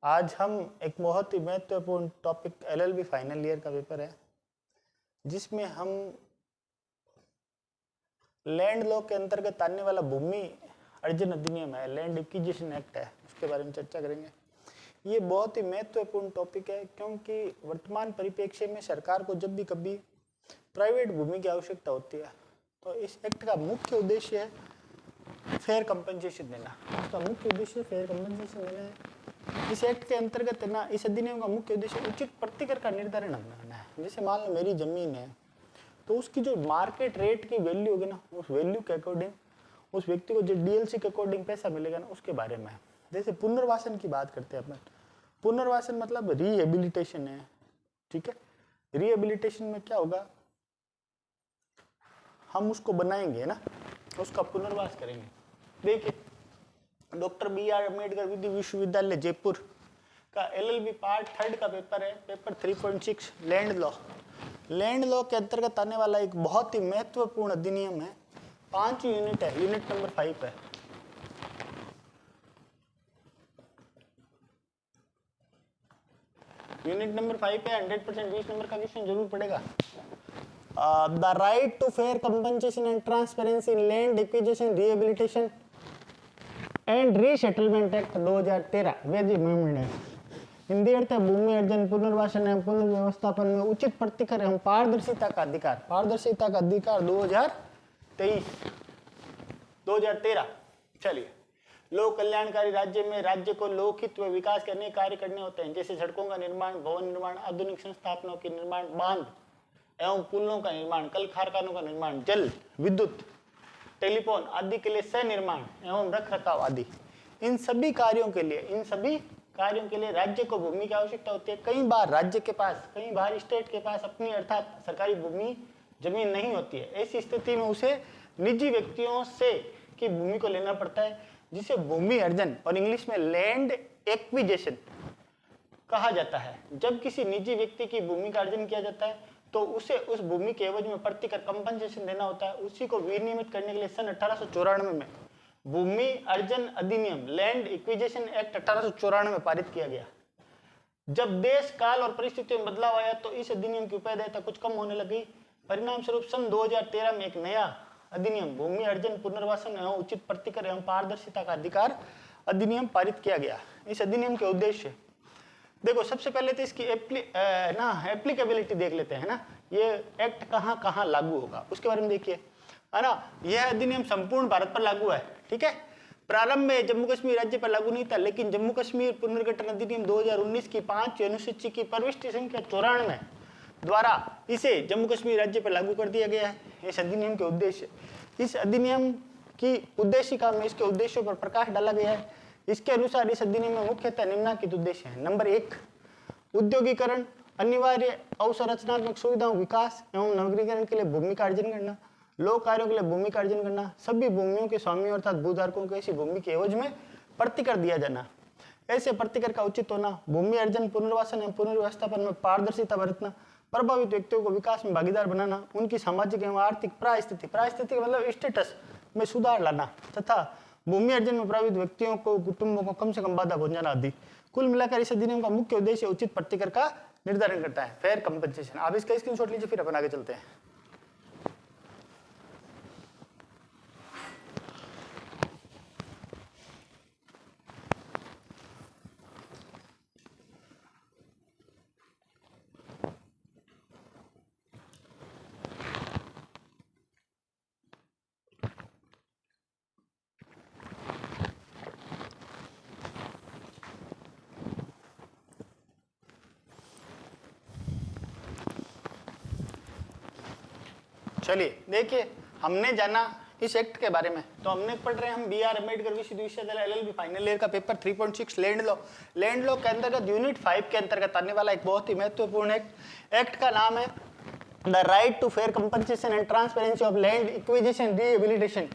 आज हम एक बहुत ही महत्वपूर्ण टॉपिक एलएलबी फाइनल ईयर का पेपर है जिसमें हम लैंड लॉ के अंतर्गत आने वाला भूमि अर्जन अधिनियम है, लैंड एक्विजिशन एक्ट है, उसके बारे में चर्चा करेंगे। ये बहुत ही महत्वपूर्ण टॉपिक है क्योंकि वर्तमान परिप्रेक्ष्य में सरकार को जब भी कभी प्राइवेट भूमि की आवश्यकता होती है तो इस एक्ट का मुख्य उद्देश्य है फेयर कंपनसेशन देना। उसका मुख्य उद्देश्य फेयर कंपनसेशन देना है। इस एक्ट के अंतर्गत ना इस अधिनियम का मुख्य उद्देश्य उचित प्रतिकर का निर्धारण करना है। जैसे मान लो मेरी जमीन है तो उसकी जो मार्केट रेट की वैल्यू होगी ना, उस वैल्यू के अकॉर्डिंग उस व्यक्ति को जो डीएलसी के अकॉर्डिंग पैसा मिलेगा ना, उसके बारे में। जैसे पुनर्वासन की बात करते हैं अपन। पुनर्वासन मतलब रिहेबिलिटेशन है, ठीक है। रिहेबिलिटेशन में क्या होगा, हम उसको बनाएंगे ना, उसका पुनर्वास करेंगे। देखिए डॉक्टर बी.आर. अम्बेडकर विधि विश्वविद्यालय जयपुर का एलएलबी पार्ट 3 का पेपर है, paper 3.6 land law. Land law के अंतर्गत आने वाला एक बहुत ही महत्वपूर्ण अधिनियम है। 5 यूनिट है, यूनिट नंबर 5 है। यूनिट नंबर 5 है। 100% 20 नंबर का क्वेश्चन जरूर पड़ेगा। The right to fair compensation and transparency in land acquisition rehabilitation and resettlement act 2013 वेदी अमेंडमेंट है। हिंदी अर्थ है भूमि अर्जन, पुनर्वासन एवं पुनर्व्यवस्थापन में उचित प्रतिकर एवं पारदर्शिता का अधिकार। पारदर्शिता का अधिकार 2013। चलिए, लोक कल्याणकारी राज्य में राज्य को लोकहित व विकास करने के कार्य करने होते हैं, जैसे सड़कों का निर्माण, भवन निर्माण, आधुनिक संस्थापनों के निर्माण, बांध एवं पुलों का निर्माण, कल कारखानों का निर्माण, जल विद्युत टेलीफोन आदि के लिए सह निर्माण एवं रख रखाव आदि। इन सभी कार्यों के लिए राज्य को भूमि की आवश्यकता होती है। कई बार राज्य के पास, कई बार स्टेट के पास अपनी अर्थात सरकारी भूमि जमीन नहीं होती है। ऐसी स्थिति में उसे निजी व्यक्तियों से की भूमि को लेना पड़ता है, जिसे भूमि अर्जन और इंग्लिश में लैंड एक्विजिशन कहा जाता है। जब किसी निजी व्यक्ति की भूमि का अर्जन किया जाता है तो उसे उस भूमि के एवज में प्रतिकर कंपनसेशन देना होता है। उसी को विनियमित करने के लिए सन 1894 में भूमि अर्जन अधिनियम लैंड एक्विजिशन एक्ट 1894 में पारित किया गया। जब देश काल और परिस्थितियों में बदलाव आया तो इस अधिनियम की उपयोगिता कुछ कम होने लगी। परिणाम स्वरूप सन 2013 में एक नया अधिनियम भूमि अर्जन, पुनर्वासन एवं उचित प्रतिकर एवं पारदर्शिता का अधिकार अधिनियम पारित किया गया। इस अधिनियम के उद्देश्य देखो, सबसे पहले तो इसकी एप्लीकेबिलिटी देख लेते हैं ना, ये एक्ट कहाँ कहाँ लागू होगा उसके बारे में देखिए, है ना। यह अधिनियम संपूर्ण भारत पर लागू है, ठीक है। प्रारंभ में जम्मू कश्मीर राज्य पर लागू नहीं था, लेकिन जम्मू कश्मीर पुनर्गठन अधिनियम 2019 की 5 अनुसूची की परिशिष्ट संख्या 94 द्वारा इसे जम्मू कश्मीर राज्य पर लागू कर दिया गया है। इस अधिनियम के उद्देश्य, इस अधिनियम की उद्देशिका में इसके उद्देश्यों पर प्रकाश डाला गया है। इसके अनुसार इस अधिनियम में मुख्यतः निम्नलिखित उद्देश्य हैं। नंबर 1, उद्योगीकरण, अनिवार्य अवसंरचनात्मक सुविधाओं विकास एवं नवीनीकरण के लिए भूमि का अर्जन करना, लोक कार्यों के लिए भूमि का अर्जन करना, सभी भूमियों के स्वामियों अर्थात भूधारकों को ऐसी भूमि के एवज में प्रतिकर दिया जाना, ऐसे प्रतिकर का उचित होना, भूमि अर्जन, पुनर्वासन एवं पुनर्व्यवस्थापन में पारदर्शिता बरतना, प्रभावित व्यक्तियों को विकास में भागीदार बनाना, उनकी सामाजिक एवं आर्थिक प्रायस्थिति मतलब स्टेटस में सुधार लाना तथा भूमि अर्जन में प्रभावित व्यक्तियों को, कुटुंबों को कम से कम बाधा पहुंचाना आदि। कुल मिलाकर इस अधिनियम का मुख्य उद्देश्य उचित प्रतिकर का निर्धारण करता है, फेयर कंपनसेशन। आप इसका स्क्रीनशॉट लीजिए, फिर अपन आगे चलते हैं। चलिए देखिए, हमने जाना इस एक्ट के बारे में, तो हमने पढ़ रहे हैं हम बी.आर. अम्बेडकर विश्वविद्यालय एलएलबी फाइनल ईयर का paper 3.6 land law. Land law के अंतर्गत यूनिट 5 के अंतर्गत आने वाला एक बहुत ही महत्वपूर्ण एक्ट का नाम है the right to fair compensation and transparency of land acquisition rehabilitation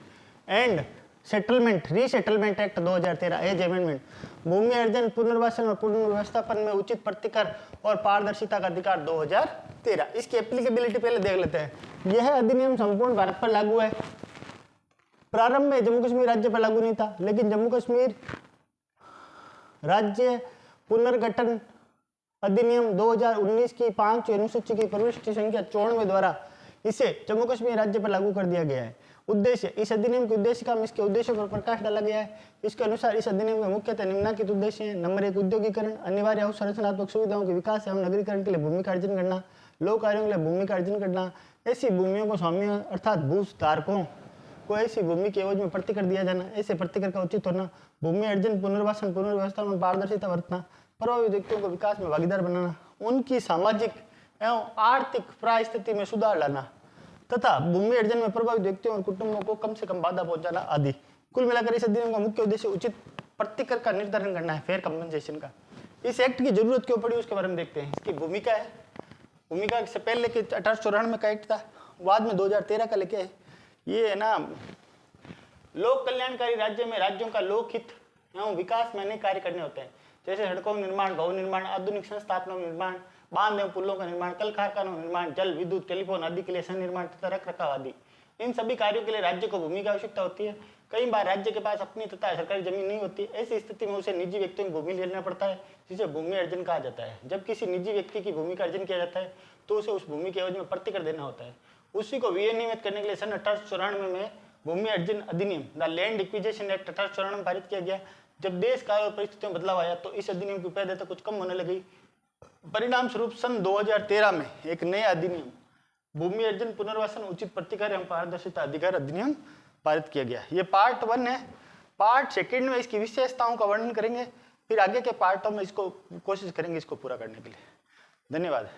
and resettlement act 2013 as amendment. भूमि अर्जन, पुनर्वासन और पुनर्व्यवस्थापन में उचित प्रतिकर और पारदर्शिता का अधिकार 2013। इसकी एप्लीकेबिलिटी पहले देख लेते हैं। यह अधिनियम संपूर्ण भारत पर लागू है। प्रारंभ में जम्मू कश्मीर राज्य पर लागू नहीं था, लेकिन जम्मू कश्मीर राज्य पुनर्गठन अधिनियम 2019 की 5 अनुसूची की प्रविष्टि संख्या 94 द्वारा इसे जम्मू कश्मीर राज्य पर लागू कर दिया गया है। उद्देश्य, इस अधिनियम के उद्देश्य का इसके उद्देश्यों पर प्रकाश डाला गया है। इसके अनुसार इस अधिनियम के मुख्यतः निम्नलिखित उद्देश्य हैं। नंबर 1, उद्योगीकरण, अनिवार्य अवसंरचनात्मक सुविधाओं के विकास एवं नगरीकरण के लिए भूमि का अर्जन करना, लोक कार्यों के लिए भूमि का अर्जन करना, ऐसी भूमियों को स्वामियों अर्थात भूधारकों को ऐसी भूमि के एवज में प्रतिकर दिया जाना, ऐसे प्रतिकर का उचित होना, भूमि अर्जन, पुनर्वासन, पुनर्व्यवस्था में पारदर्शिता बरतना, प्रभावित व्यक्तियों को विकास में भागीदार बनाना, उनकी सामाजिक एवं आर्थिक परिस्थिति में सुधार लाना तथा भूमि अर्जन में प्रभावित व्यक्तियों और कुटुंबों को कम से कम बाधा पहुंचाना आदि। कुल मिलाकर इस अधिनियम का मुख्य उद्देश्य उचित प्रतिकर का निर्धारण करना है, फेयर कंपनसेशन का। इस एक्ट की जरूरत क्यों पड़ी उसके बारे में देखते हैं। इसकी भूमिका है, भूमिका से पहले के 1894 का एक्ट था, बाद में 2013 का लेके ये है ना, लोक कल्याणकारी राज्य में राज्यों का लोकहित एवं विकास में अनेक कार्य करने होते हैं, जैसे सड़कों का निर्माण, भवन निर्माण, आधुनिक संस्थापनाओं का निर्माण, बांध एवं पुलों का निर्माण, कल कारखानों का निर्माण, जल, विद्युत, टेलीफोन आदि के लिए संनिर्माण तथा रख रखाव आदि। इन सभी कार्यों के लिए राज्य को भूमि की आवश्यकता होती है। कई बार राज्य के पास अपनी तथा सरकारी जमीन नहीं होती, ऐसी स्थिति में उसे निजी व्यक्तियों की भूमि लेना पड़ता है, जिसे भूमि अर्जन कहा जाता है। जब किसी निजी व्यक्ति की भूमि का अर्जन किया जाता है तो उसे उस भूमि के एवज में प्रतिकर देना होता है। उसी को विनियमित करने के लिए सन 1894 में भूमि अर्जन अधिनियम द लैंड एक्विजिशन एक्ट 1894 में पारित किया गया। जब देश काल और परिस्थितियों में बदलाव आया तो इस अधिनियम की उपयोगिता कुछ कम होने लगी। परिणाम स्वरूप सन 2013 में एक नया अधिनियम भूमि अर्जन, पुनर्वासन, उचित प्रतिकार एवं पारदर्शिता अधिकार अधिनियम पारित किया गया। ये पार्ट 1 है। पार्ट 2 में इसकी विशेषताओं का वर्णन करेंगे, फिर आगे के पार्टों में इसको कोशिश करेंगे इसको पूरा करने के लिए। धन्यवाद।